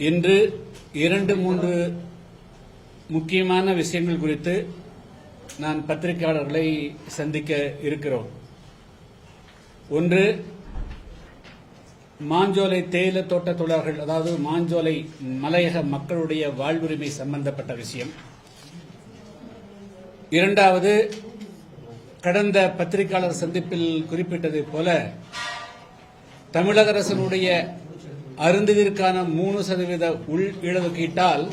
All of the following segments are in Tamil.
இன்று 2-3 முக்கியமான விஷயங்கள் குறித்து நான் பத்திரிகையாளர்களை சந்திக்க இருக்கிறோம். ஒன்று, மாஞ்சோலை தேயிலை தோட்ட தொழிலாளர்கள், அதாவது மாஞ்சோலை மலையக மக்களுடைய வாழ்வுரிமை சம்பந்தப்பட்ட விஷயம். இரண்டாவது, கடந்த பத்திரிகையாளர் சந்திப்பில் குறிப்பிட்டதை போல தமிழக அரசினுடைய அருந்ததிற்கான 3% உள் இடஒதுக்கீட்டால்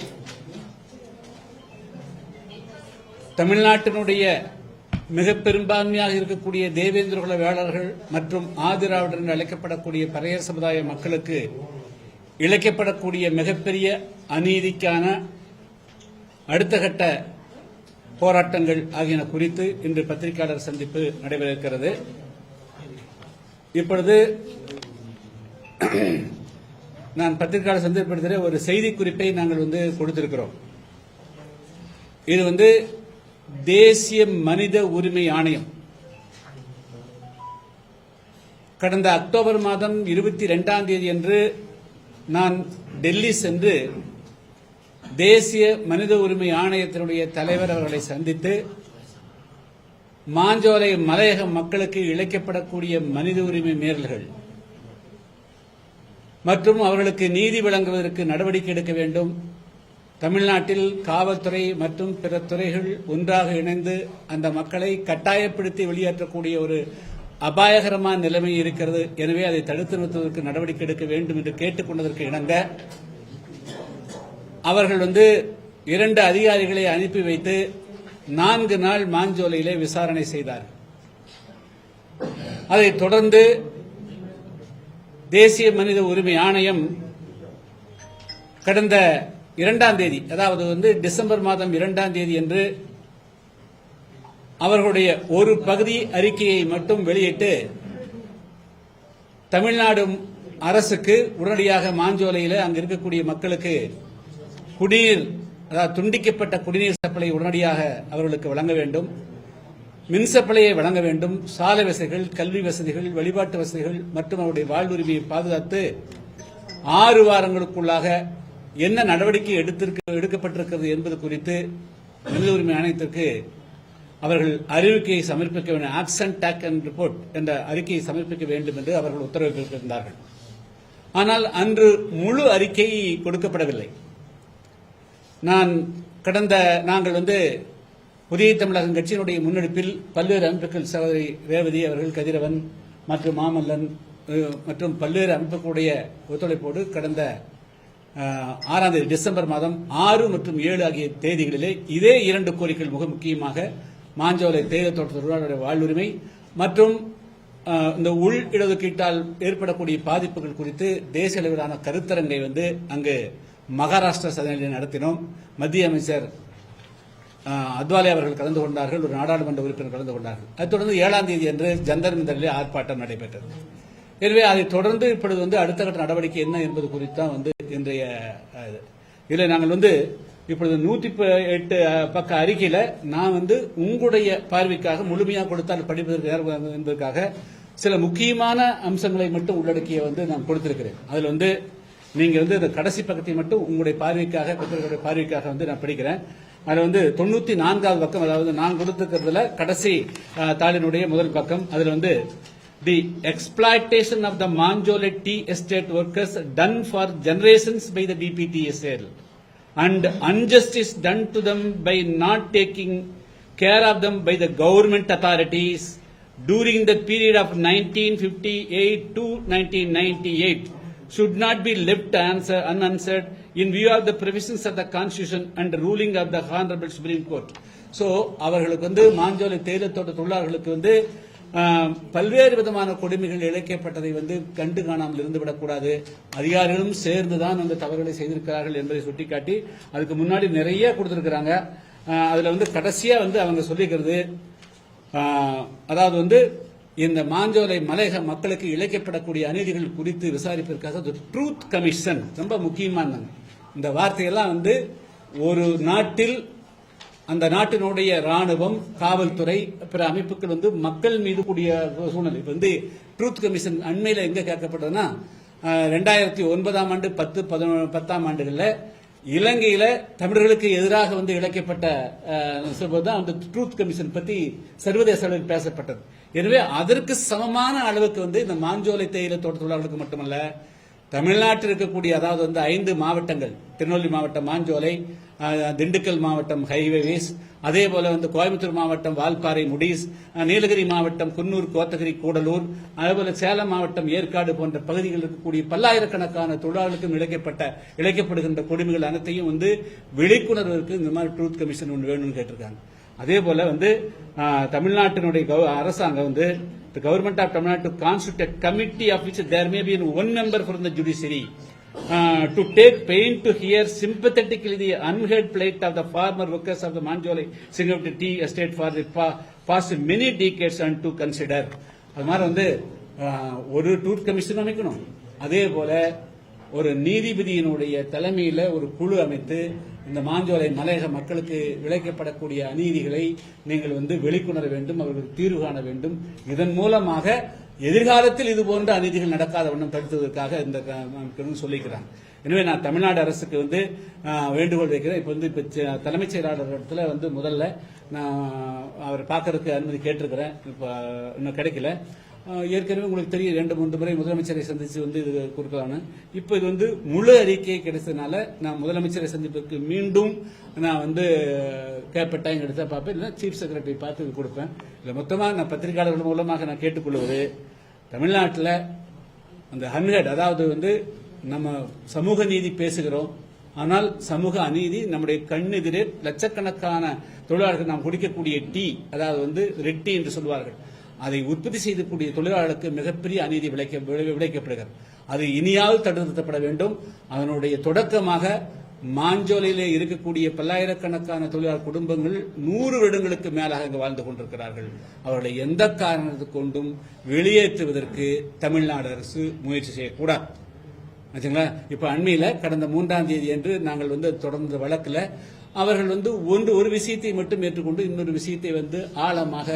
தமிழ்நாட்டினுடைய மிக பெரும்பான்மையாக இருக்கக்கூடிய தேவேந்திரகுல வேளாளர்கள் மற்றும் ஆதிராவிடர் என்று அழைக்கப்படக்கூடிய பறையர் சமுதாய மக்களுக்கு இழைக்கப்படக்கூடிய மிகப்பெரிய அநீதிக்கான அடுத்த கட்ட போராட்டங்கள் ஆகியன குறித்து இன்று பத்திரிகையாளர் சந்திப்பு நடைபெற இருக்கிறது. இப்பொழுது நான் பத்திரிகையாளர் சந்திப்பில் ஒரு செய்தி குறிப்பை நாங்கள் கொடுத்திருக்கிறோம். இது தேசிய மனித உரிமை ஆணையம் கடந்த அக்டோபர் மாதம் 22ஆம் தேதி அன்று நான் டெல்லி சென்று தேசிய மனித உரிமை ஆணையத்தினுடைய தலைவர் அவர்களை சந்தித்து மாஞ்சோலை மலையக மக்களுக்கு இழைக்கப்படக்கூடிய மனித உரிமை மீறல்கள் மற்றும் அவர்களுக்கு நீதி வழங்குவதற்கு நடவடிக்கை எடுக்க வேண்டும், தமிழ்நாட்டில் காவல்துறை மற்றும் பிற துறைகள் ஒன்றாக இணைந்து அந்த மக்களை கட்டாயப்படுத்தி வெளியேற்றக்கூடிய ஒரு அபாயகரமான நிலைமை இருக்கிறது, எனவே அதை தடுத்து நிறுத்துவதற்கு நடவடிக்கை எடுக்க வேண்டும் என்று கேட்டுக் கொண்டதற்கு இணங்க அவர்கள் 2 அதிகாரிகளை அனுப்பி வைத்து 4 நாள் மாஞ்சோலையிலே விசாரணை செய்தார். அதைத் தொடர்ந்து தேசிய மனித உரிமை ஆணையம் கடந்த 2ஆம் தேதி, அதாவது டிசம்பர் மாதம் 2ஆம் தேதி அன்று அவர்களுடைய ஒரு பகுதி அறிக்கையை மட்டும் வெளியிட்டு தமிழ்நாடு அரசுக்கு உடனடியாக மாஞ்சோலையில் அங்கு இருக்கக்கூடிய மக்களுக்கு குடிநீர், அதாவது துண்டிக்கப்பட்ட குடிநீர் சப்ளை உடனடியாக அவர்களுக்கு வழங்க வேண்டும், மின் சப்ளையை வழங்க வேண்டும், சாலை வசதிகள், கல்வி வசதிகள், வழிபாட்டு வசதிகள் மற்றும் அவருடைய வாழ்வுரிமையை பாதுகாத்து 6 வாரங்களுக்குள்ளாக என்ன நடவடிக்கை எடுக்கப்பட்டிருக்கிறது என்பது குறித்து மனித உரிமை ஆணையத்திற்கு அவர்கள் அறிக்கையை சமர்ப்பிக்க வேண்டும், ஆக்ஷன் டேக் அண்ட் ரிப்போர்ட் என்ற அறிக்கையை சமர்ப்பிக்க வேண்டும் என்று அவர்கள் உத்தரவிட்டிருந்தார்கள். ஆனால் அன்று முழு அறிக்கை கொடுக்கப்படவில்லை. நாங்கள் புதிய தமிழகம் கட்சியினுடைய முன்னெடுப்பில் பல்வேறு அமைப்புகள், சகோதரி ரேவதி அவர்கள், கதிரவன் மற்றும் மாமல்லன் மற்றும் பல்வேறு அமைப்புகளுடைய ஒத்துழைப்போடு கடந்த 6ஆம் தேதி டிசம்பர் மாதம் 6 மற்றும் 7 ஆகிய தேதிகளிலே இதே 2 கோரிக்கைகள் மிக முக்கியமாக மாஞ்சோலை தேயிலை தோட்ட தொழிலாளர்களுடைய வாழ்வுரிமை மற்றும் இந்த உள் இடஒதுக்கீட்டால் ஏற்படக்கூடிய பாதிப்புகள் குறித்து தேசிய அளவிலான கருத்தரங்கை அங்கு மகாராஷ்டிரா சதனையில் நடத்தினோம். மத்திய அமைச்சர் அத்வாலே அவர்கள் கலந்து கொண்டார்கள், ஒரு நாடாளுமன்ற உறுப்பினர் கலந்து கொண்டார்கள். அதைத் தொடர்ந்து 7ஆம் தேதி அன்று ஜந்தர் மந்தரிலே ஆர்ப்பாட்டம் நடைபெற்றது. எனவே அதைத் தொடர்ந்து இப்பொழுது அடுத்த கட்ட நடவடிக்கை என்ன என்பது குறித்து தான் இன்றைய இதில் நாங்கள் இப்பொழுது 108 பக்க அறிக்கையில் நான் உங்களுடைய பார்வைக்காக முழுமையாக கொடுத்தால் படிப்பதற்கு நேரம் என்பதற்காக சில முக்கியமான அம்சங்களை மட்டும் உள்ளடக்கிய நான் கொடுத்திருக்கிறேன். அதில் நீங்க இந்த கடைசி பக்கத்தை மட்டும் உங்களுடைய பார்வைக்காக, பத்திரிகையுடைய பார்வைக்காக நான் படிக்கிறேன். அதுல 94வது பக்கம், அதாவது நான் கொடுத்திருக்கிறதுல கடைசி தாளினுடைய முதல் பக்கம். அதுல the exploitation of the Manjolai tea estate workers done for generations by the BBTSL and injustice done to them by not taking care of them by the government authorities during the period of 1958 to 1998 should not be left unanswered in view of the provisions of the Constitution and the ruling of the Honorable Supreme Court. So, அவர்களுக்கு மாஞ்சோலை தேயிலை தோட்ட தொழிலாளர்களுக்கு பல்வேறு விதமான கொடுமைகள் இழைக்கப்பட்டதை கண்டு காணாமல் இருந்துவிடக்கூடாது, அதிகாரிகளும் சேர்ந்துதான் அந்த தவறுகளை செய்திருக்கிறார்கள் என்பதை சுட்டிக்காட்டி அதுக்கு முன்னாடி நிறைய கொடுத்திருக்கிறாங்க. அதுல கடைசியா அவங்க சொல்லிக்கிறது, அதாவது இந்த மாஞ்சோலை மலையக மக்களுக்கு இழைக்கப்படக்கூடிய அநீதிகள் குறித்து விசாரிப்பதற்காக ட்ரூத் கமிஷன், ரொம்ப முக்கியமான இந்த வார்த்தையெல்லாம் ஒரு நாட்டில் அந்த நாட்டினுடைய ராணுவம், காவல்துறை, பிற அமைப்புகள் மக்கள் மீது கூடிய சூழ்நிலை. ட்ரூத் கமிஷன் அண்மையில் எங்க கேட்கப்பட்டதுன்னா 2009ஆம் ஆண்டு 10ஆம் ஆண்டுகளில் இலங்கையில தமிழர்களுக்கு எதிராக வந்து இழைக்கப்பட்ட தான் அந்த ட்ரூத் கமிஷன் பத்தி சர்வதேச அளவில் பேசப்பட்டது. எனவே அதற்கு சமமான அளவுக்கு வந்து இந்த மாஞ்சோலை தேயிலை தோட்ட தொழிலாளர்களுக்கு மட்டுமல்ல, தமிழ்நாட்டில் இருக்கக்கூடிய அதாவது வந்து 5 மாவட்டங்கள், திருநெல்வேலி மாவட்டம் மாஞ்சோலை, திண்டுக்கல் மாவட்டம் ஹைவேஸ், அதே போல வந்து கோயம்புத்தூர் மாவட்டம் வால்பாறை முடிஸ், நீலகிரி மாவட்டம் குன்னூர் கோத்தகிரி கூடலூர், அதேபோல சேலம் மாவட்டம் ஏற்காடு போன்ற பகுதிகளில் இருக்கக்கூடிய பல்லாயிரக்கணக்கான தொழிலாளர்களுக்கும் இழைக்கப்படுகின்ற கொடுமைகள் அனைத்தையும் வந்து விழிப்புணர்வுக்கு இந்த மாதிரி ட்ரூத் கமிஷன் ஒன்று வேணும்னு கேட்டிருக்காங்க. அதே போல வந்து தமிழ்நாட்டினுடைய அரசாங்கம் வந்து the government of Tamil Nadu to constitute a committee of which there may be one member from the judiciary to take pain to hear sympathetically the unheard plight of the farmer workers of the Manjolai Singapore tea estate for the past many decades and to consider. அது மாதிரி வந்து ஒரு ட்ரூத் கமிஷன் அமைக்கணும். அதே போல ஒரு நீதிபதியினுடைய தலைமையில் ஒரு குழு அமைத்து இந்த மாஞ்சோலை மலையக மக்களுக்கு இழைக்கப்படக்கூடிய அநீதிகளை நீங்கள் வந்து வெளிக்கொணர வேண்டும், அவர்களுக்கு தீர்வு காண வேண்டும். இதன் மூலமாக எதிர்காலத்தில் இதுபோன்ற அநீதிகள் நடக்காத வண்ணம் தடுத்ததற்காக இந்த சொல்லிக்கிறாங்க. எனவே நான் தமிழ்நாடு அரசுக்கு வந்து வேண்டுகோள் வைக்கிறேன். இப்ப வந்து தலைமைச் செயலாளர் இடத்துல வந்து முதல்ல நான் அவர் பார்க்கறதுக்கு அனுமதி கேட்டிருக்கிறேன். இப்ப இன்னும் கிடைக்கல. ஏற்கனவே உங்களுக்கு தெரியும் 2-3 முறை முதலமைச்சரை சந்திச்சு வந்து இது கொடுக்கலான்னு. இப்ப இது வந்து முழு அறிக்கை கிடைச்சதுனால நான் முதலமைச்சரை சந்திப்பதற்கு மீண்டும் நான் வந்து டைம் எடுத்தா பார்ப்பேன், இல்லைன்னா சீஃப் செக்ரட்டரி பார்த்து இது கொடுப்பேன். இல்லை மொத்தமாக நான் பத்திரிகையாளர்கள் மூலமாக நான் கேட்டுக்கொள்வது, தமிழ்நாட்டில் அந்த அன்ஹெட், அதாவது வந்து நம்ம சமூக நீதி பேசுகிறோம், ஆனால் சமூக அநீதி நம்முடைய கண்ணெதிரே லட்சக்கணக்கான தொழிலாளர்கள் நாம் குடிக்கக்கூடிய டீ, அதாவது வந்து ரெட் டீ என்று சொல்வார்கள், அதை உற்பத்தி செய்யக்கூடிய தொழிலாளர்களுக்கு மிகப்பெரிய அநீதி விளைக்கப்படுகிறது. அது இனியாவது தடுத்து வேண்டும். அதனுடைய தொடக்கமாக மாஞ்சோலையிலே இருக்கக்கூடிய பல்லாயிரக்கணக்கான தொழிலாளர் குடும்பங்கள் 100 வருடங்களுக்கு மேலாக அங்கு வாழ்ந்து கொண்டிருக்கிறார்கள். அவர்களை எந்த காரணத்தை கொண்டும் வெளியேற்றுவதற்கு தமிழ்நாடு அரசு முயற்சி செய்யக்கூடாது. இப்ப அண்மையில கடந்த 3ஆம் தேதி என்று நாங்கள் வந்து தொடர்ந்த வழக்கில் அவர்கள் வந்து ஒரு விஷயத்தை மட்டும் ஏற்றுக்கொண்டு இன்னொரு விஷயத்தை வந்து ஆழமாக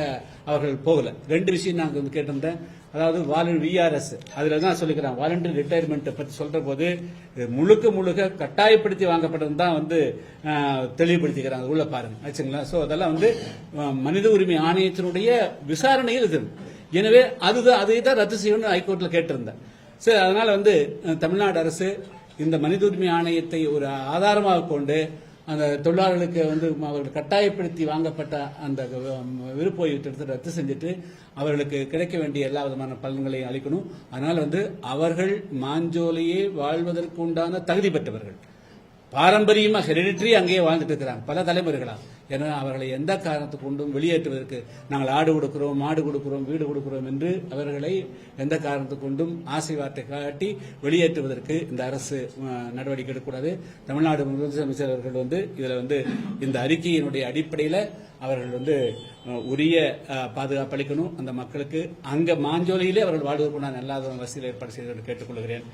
அவர்கள் போகல. 2 விஷயம் நாங்கள் வந்து கேட்டிருந்தேன். அதாவது VRS அதுல தான் சொல்லிக்கிறாங்க, வாலண்டரி ரிட்டையர்மெண்ட் பத்தி சொல்ற போது முழுக்க கட்டாயப்படுத்தி வாங்கப்பட்டது தான் வந்து தெளிவுபடுத்திக்கிறாங்க. உள்ள பாருங்க ஆச்சுங்களா. சோ அதெல்லாம் வந்து மனித உரிமை ஆணையத்தினுடைய விசாரணையில் இது. எனவே அதை தான் ரத்து செய்யணும்னு ஹைகோர்ட்ல கேட்டிருந்தேன். சரி, அதனால வந்து தமிழ்நாடு அரசு இந்த மனித உரிமை ஆணையத்தை ஒரு ஆதாரமாக கொண்டு அந்த தொழிலாளர்களுக்கு வந்து அவர்கள் கட்டாயப்படுத்தி வாங்கப்பட்ட அந்த விருப்பத்தை ரத்து செஞ்சுட்டு அவர்களுக்கு கிடைக்க வேண்டிய எல்லா விதமான பலன்களையும் அளிக்கணும். அதனால வந்து அவர்கள் மாஞ்சோலையே வாழ்வதற்கு உண்டான தகுதி பெற்றவர்கள், பாரம்பரியமாக ஹெரிடிட்டரி அங்கேயே வாழ்ந்துட்டு இருக்கிறாங்க பல தலைமுறைகளா. ஏன்னா அவர்களை எந்த காரணத்தை கொண்டும் வெளியேற்றுவதற்கு நாங்கள் ஆடு கொடுக்கிறோம், மாடு கொடுக்கிறோம், வீடு கொடுக்கிறோம் என்று அவர்களை எந்த காரணத்தை கொண்டும் ஆசை வார்த்தை காட்டி வெளியேற்றுவதற்கு இந்த அரசு நடவடிக்கை எடுக்கக்கூடாது. தமிழ்நாடு முதலமைச்சர் அவர்கள் வந்து இதுல வந்து இந்த அறிக்கையினுடைய அடிப்படையில் அவர்கள் வந்து உரிய பாதுகாப்பு அளிக்கணும். அந்த மக்களுக்கு அங்க மாஞ்சோலையிலே அவர்கள் வாழ்வதற்குண்டான எல்லா வசதிகள் ஏற்பாடு செய்து கேட்டுக்கொள்கிறேன்.